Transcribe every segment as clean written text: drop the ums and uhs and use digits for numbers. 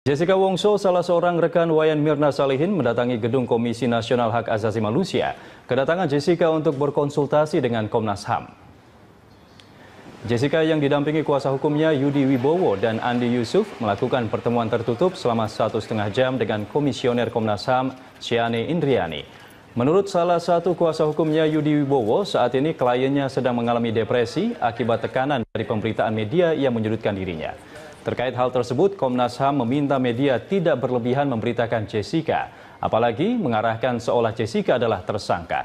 Jessica Wongso, salah seorang rekan Wayan Mirna Salihin, mendatangi gedung Komisi Nasional Hak Asasi Manusia. Kedatangan Jessica untuk berkonsultasi dengan Komnas HAM. Jessica yang didampingi kuasa hukumnya Yudi Wibowo dan Andi Yusuf melakukan pertemuan tertutup selama 1,5 jam dengan Komisioner Komnas HAM Siane Indriani. Menurut salah satu kuasa hukumnya Yudi Wibowo, saat ini kliennya sedang mengalami depresi akibat tekanan dari pemberitaan media yang menyudutkan dirinya. Terkait hal tersebut, Komnas HAM meminta media tidak berlebihan memberitakan Jessica, apalagi mengarahkan seolah Jessica adalah tersangka.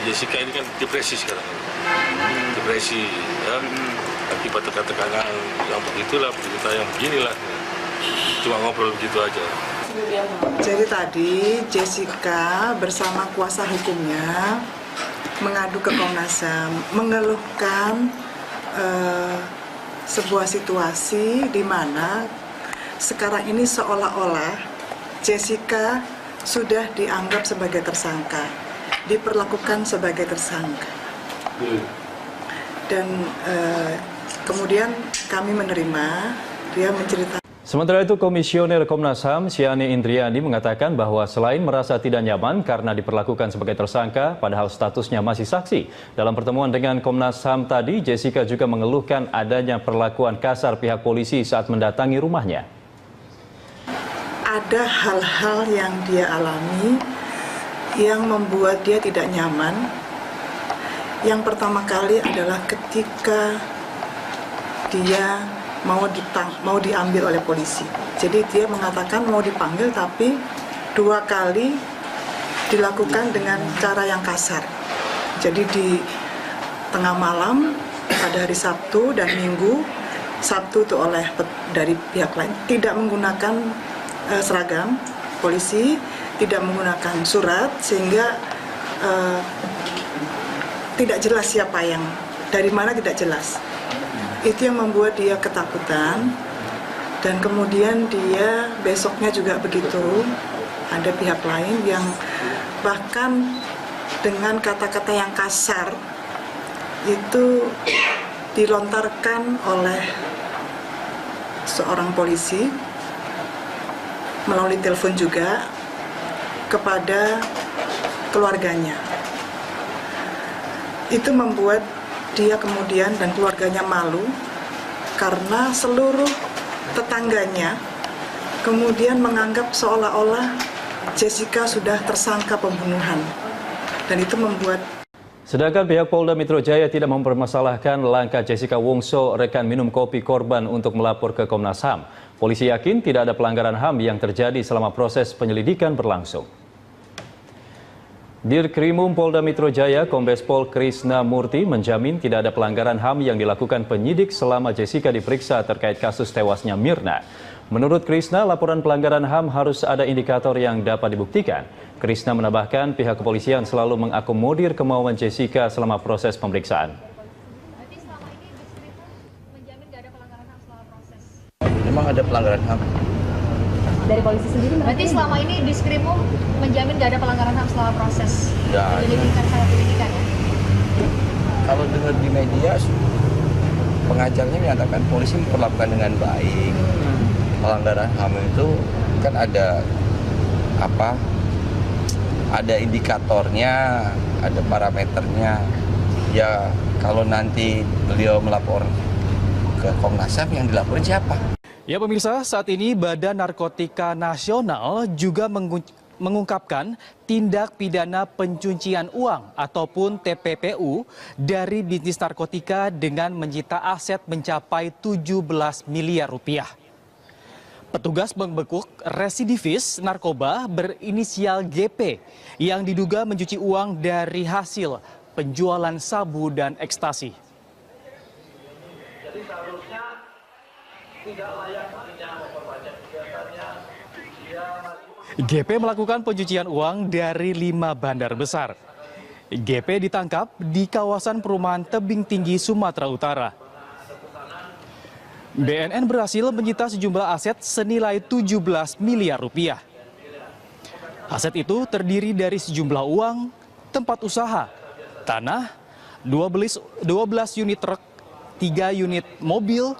Jessica ini kan depresi sekarang, depresi, ya, akibat tekanan yang begitulah, berita yang beginilah, cuma ngobrol begitu aja. Jadi tadi Jessica bersama kuasa hukumnya mengadu ke Komnas HAM, mengeluhkan sebuah situasi di mana sekarang ini seolah-olah Jessica sudah dianggap sebagai tersangka, diperlakukan sebagai tersangka. Dan kemudian kami menerima, dia menceritakan. Sementara itu, Komisioner Komnas HAM Siane Indriani mengatakan bahwa selain merasa tidak nyaman karena diperlakukan sebagai tersangka, padahal statusnya masih saksi. Dalam pertemuan dengan Komnas HAM tadi, Jessica juga mengeluhkan adanya perlakuan kasar pihak polisi saat mendatangi rumahnya. Ada hal-hal yang dia alami yang membuat dia tidak nyaman. Yang pertama kali adalah ketika dia mau diambil oleh polisi. Jadi dia mengatakan mau dipanggil, tapi 2 kali dilakukan dengan cara yang kasar. Jadi di tengah malam pada hari Sabtu dan Minggu, Sabtu itu dari pihak lain tidak menggunakan seragam polisi, tidak menggunakan surat, sehingga tidak jelas siapa yang dari mana, tidak jelas. Itu yang membuat dia ketakutan, dan kemudian dia besoknya juga begitu. Ada pihak lain yang bahkan dengan kata-kata yang kasar itu dilontarkan oleh seorang polisi melalui telepon juga kepada keluarganya. Itu membuat dia kemudian dan keluarganya malu karena seluruh tetangganya kemudian menganggap seolah-olah Jessica sudah tersangka pembunuhan, dan itu membuat. Sedangkan pihak Polda Metro Jaya tidak mempermasalahkan langkah Jessica Wongso, rekan minum kopi korban, untuk melapor ke Komnas HAM. Polisi yakin tidak ada pelanggaran HAM yang terjadi selama proses penyelidikan berlangsung. Dirkrimum Polda Metro Jaya, Kombes Pol Krisna Murti menjamin tidak ada pelanggaran HAM yang dilakukan penyidik selama Jessica diperiksa terkait kasus tewasnya Mirna. Menurut Krisna, laporan pelanggaran HAM harus ada indikator yang dapat dibuktikan. Krisna menambahkan pihak kepolisian selalu mengakomodir kemauan Jessica selama proses pemeriksaan. Berarti selama ini menjamin tidak ada pelanggaran HAM selama proses? Memang ada pelanggaran HAM. Dari polisi sendiri berarti selama ini Diskrimum menjamin tidak ada pelanggaran HAM selama proses penyelidikan ya? Kalau dengar di media, pengacaranya menyatakan polisi memperlakukan dengan baik. Pelanggaran HAM itu kan ada indikatornya, ada parameternya. Ya kalau nanti beliau melapor ke Komnas HAM, yang dilaporin siapa? Ya pemirsa, saat ini Badan Narkotika Nasional juga mengungkapkan tindak pidana pencucian uang ataupun TPPU dari bisnis narkotika dengan menyita aset mencapai 17 miliar rupiah. Petugas membekuk residivis narkoba berinisial GP yang diduga mencuci uang dari hasil penjualan sabu dan ekstasi. GP melakukan pencucian uang dari 5 bandar besar. GP ditangkap di kawasan perumahan Tebing Tinggi, Sumatera Utara. BNN berhasil menyita sejumlah aset senilai 17 miliar rupiah. Aset itu terdiri dari sejumlah uang, tempat usaha, tanah, 12 unit truk, 3 unit mobil,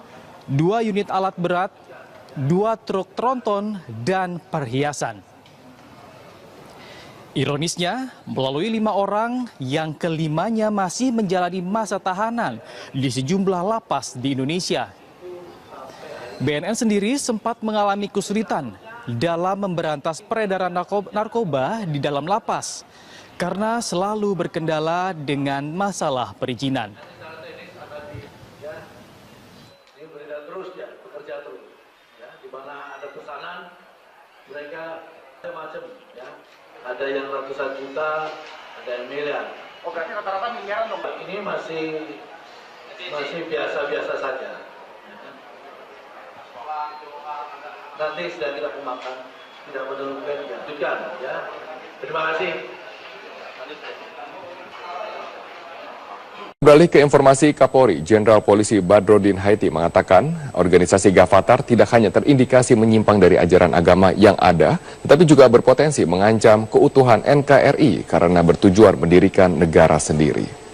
2 unit alat berat, 2 truk tronton, dan perhiasan. Ironisnya, melalui 5 orang yang kelimanya masih menjalani masa tahanan di sejumlah lapas di Indonesia. BNN sendiri sempat mengalami kesulitan dalam memberantas peredaran narkoba di dalam lapas karena selalu berkendala dengan masalah perizinan. Ini beredar terus ya, bekerja terus. Ya, di mana ada pesanan, mereka macam-macam ya. Ada yang ratusan juta, ada yang miliar. Oh, berarti rata-rata miliaran dong, Pak? Ini masih biasa-biasa saja. Nanti sedang kita kembangkan, tidak menurunkan, lanjutkan ya. Terima kasih. Beralih ke informasi Kapolri, Jenderal Polisi Badrodin Haiti mengatakan organisasi Gavatar tidak hanya terindikasi menyimpang dari ajaran agama yang ada, tetapi juga berpotensi mengancam keutuhan NKRI karena bertujuan mendirikan negara sendiri.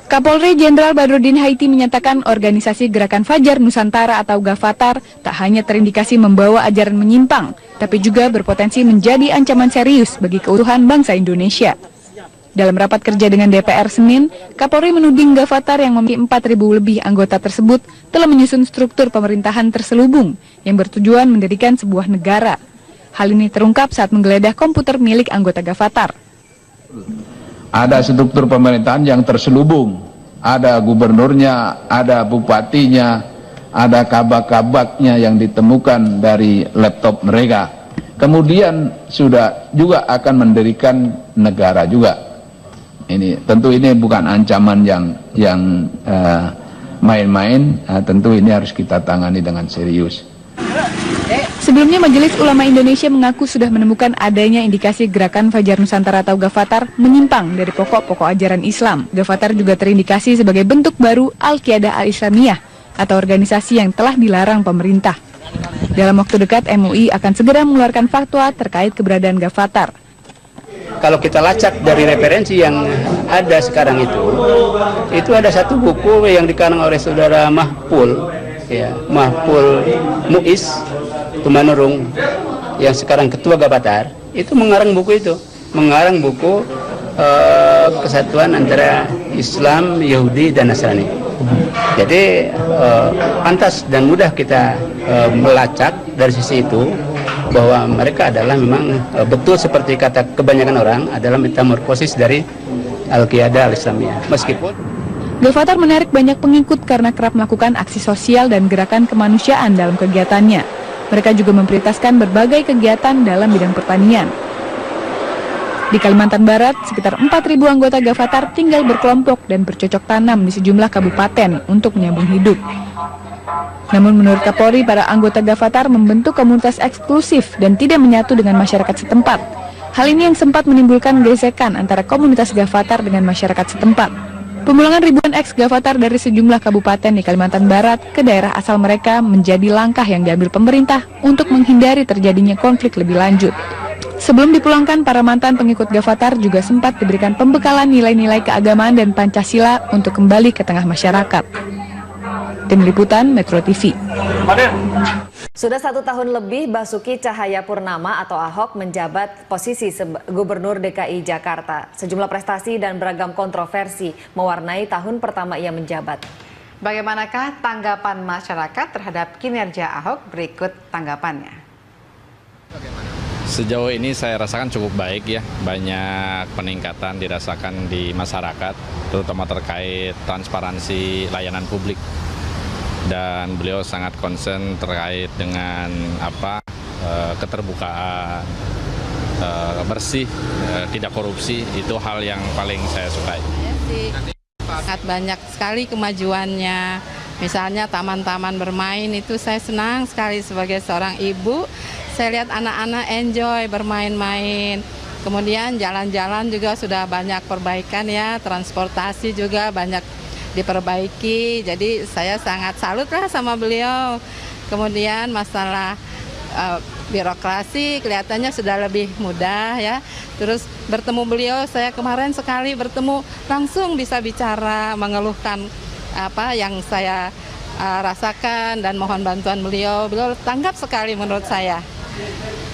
Kapolri Jenderal Badrodin Haiti menyatakan organisasi Gerakan Fajar Nusantara atau Gavatar tak hanya terindikasi membawa ajaran menyimpang, tapi juga berpotensi menjadi ancaman serius bagi keutuhan bangsa Indonesia. Dalam rapat kerja dengan DPR Senin, Kapolri menuding Gavatar yang memiliki 4.000 lebih anggota tersebut telah menyusun struktur pemerintahan terselubung yang bertujuan mendirikan sebuah negara. Hal ini terungkap saat menggeledah komputer milik anggota Gavatar. Ada struktur pemerintahan yang terselubung, ada gubernurnya, ada bupatinya, ada kabak-kabaknya yang ditemukan dari laptop mereka. Kemudian sudah juga akan mendirikan negara juga. Ini tentu ini bukan ancaman yang main-main, tentu ini harus kita tangani dengan serius. Sebelumnya Majelis Ulama Indonesia mengaku sudah menemukan adanya indikasi Gerakan Fajar Nusantara atau Gavatar menyimpang dari pokok-pokok ajaran Islam. Gavatar juga terindikasi sebagai bentuk baru Al-Qiyadah Al-Islamiyah atau organisasi yang telah dilarang pemerintah. Dalam waktu dekat MUI akan segera mengeluarkan fatwa terkait keberadaan Gavatar. Kalau kita lacak dari referensi yang ada sekarang itu ada satu buku yang dikarang oleh saudara Mahful, ya, Mahful Muiz Tumanurung yang sekarang ketua Gavatar, itu mengarang buku itu, mengarang buku kesatuan antara Islam, Yahudi, dan Nasrani. Jadi pantas dan mudah kita melacak dari sisi itu bahwa mereka adalah memang betul seperti kata kebanyakan orang adalah metamorfosis dari Al-Qiyadah Al-Islamiyah. Meskipun Gavatar menarik banyak pengikut karena kerap melakukan aksi sosial dan gerakan kemanusiaan dalam kegiatannya. Mereka juga memprioritaskan berbagai kegiatan dalam bidang pertanian. Di Kalimantan Barat, sekitar 4.000 anggota Gavatar tinggal berkelompok dan bercocok tanam di sejumlah kabupaten untuk menyambung hidup. Namun menurut Kapolri, para anggota Gavatar membentuk komunitas eksklusif dan tidak menyatu dengan masyarakat setempat. Hal ini yang sempat menimbulkan gesekan antara komunitas Gavatar dengan masyarakat setempat. Pemulangan ribuan ex-Gavatar dari sejumlah kabupaten di Kalimantan Barat ke daerah asal mereka menjadi langkah yang diambil pemerintah untuk menghindari terjadinya konflik lebih lanjut. Sebelum dipulangkan, para mantan pengikut Gavatar juga sempat diberikan pembekalan nilai-nilai keagamaan dan Pancasila untuk kembali ke tengah masyarakat. Tim Liputan Metro TV. Sudah 1 tahun lebih Basuki Cahayapurnama atau Ahok menjabat posisi Gubernur DKI Jakarta. Sejumlah prestasi dan beragam kontroversi mewarnai tahun pertama ia menjabat. Bagaimanakah tanggapan masyarakat terhadap kinerja Ahok? Berikut tanggapannya. Sejauh ini saya rasakan cukup baik ya, banyak peningkatan dirasakan di masyarakat, terutama terkait transparansi layanan publik. Dan beliau sangat concern terkait dengan keterbukaan, bersih, tidak korupsi, itu hal yang paling saya sukai. Sangat banyak sekali kemajuannya, misalnya taman-taman bermain itu saya senang sekali sebagai seorang ibu. Saya lihat anak-anak enjoy bermain-main. Kemudian jalan-jalan juga sudah banyak perbaikan ya, transportasi juga banyak diperbaiki. Jadi saya sangat salut lah sama beliau. Kemudian masalah birokrasi kelihatannya sudah lebih mudah ya. Terus bertemu beliau, saya kemarin sekali bertemu langsung bisa bicara, mengeluhkan apa yang saya rasakan dan mohon bantuan beliau. Beliau tanggap sekali menurut saya.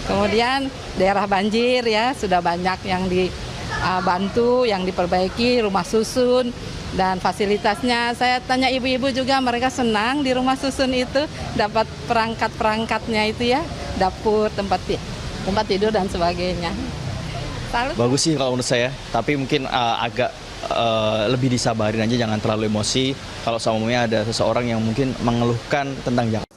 Kemudian daerah banjir ya sudah banyak yang dibantu, yang diperbaiki, rumah susun dan fasilitasnya. Saya tanya ibu-ibu juga, mereka senang di rumah susun itu dapat perangkat-perangkatnya itu ya, dapur, tempat tidur dan sebagainya. Bagus sih kalau menurut saya, tapi mungkin agak lebih disabarin aja, jangan terlalu emosi kalau semuanya ada seseorang yang mungkin mengeluhkan tentang Jakarta.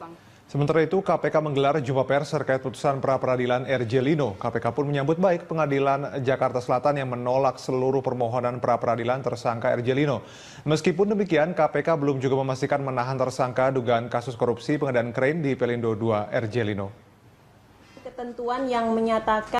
Sementara itu, KPK menggelar jumpa pers terkait putusan pra-peradilan RJ Lino. KPK pun menyambut baik Pengadilan Jakarta Selatan yang menolak seluruh permohonan pra-peradilan tersangka RJ Lino. Meskipun demikian, KPK belum juga memastikan menahan tersangka dugaan kasus korupsi pengadaan krain di Pelindo II RJ Lino. Ketentuan yang menyatakan